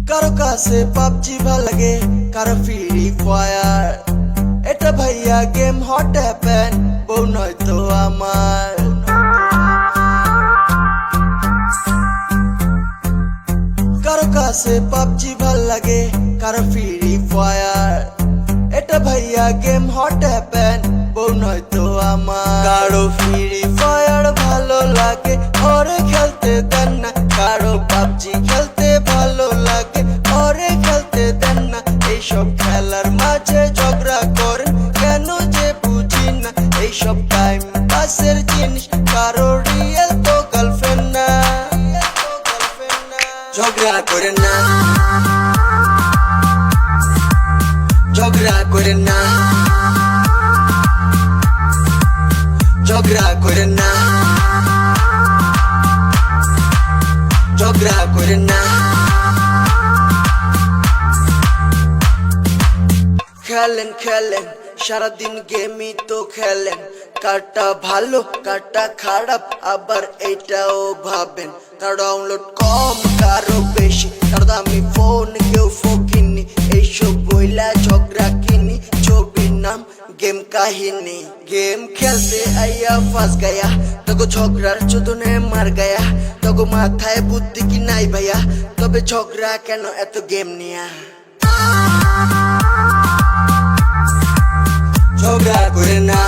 কারো কাছে পাবজি ভাল লাগে, কারো ফ্রি ফায়ার। এটা ভাইয়া গেম হট হ্যাপেন, বউ নয়তো আমার। কারো কাছে পাবজি ভাল লাগে, কারো ফ্রি ফায়ার। এটা ভাইয়া গেম হট হ্যাপেন, বউ নয়তো আমার। কারো ফ্রি ফায়ার ভালো লাগে, ওরে খেলতে দেন না। কারো পাবজি খেলতে ভালো লাগে, ওরে খেলতে দেন না। এইসব খেলার মাঝে ঝগড়া করেন কেন যে বুঝি না। এইসব টাইম পাসের জিনিস, কারো রিয়েল তো গার্লফ্রেন্ড না। ঝগড়া করেন না, ঝগড়া করেন না, ঝগড়া করেন না, ঝগড়া করেন না। খেলেন খেলেন সারাদিন গেমই তো খেলেন, কারটা ভালো কারটা খারাপ আবার এটাও ভাবেন। কারো ডাউনলোড কম কারো বেশি, কারো দামি ফোন কেউ ফকিনি। এইসব বইলা ঝগড়া কিনি, ছবির নাম গেম কাহিনী। গেম খেলতে আইয়া ফাঁস গায়া, তগো ঝগড়ার চোদনে মার গায়া। তগো মাথায় বুদ্ধি কি নাই ভাইয়া, তবে ঝগড়া কেন এত গেম নিয়া। ঝগড়া করে না।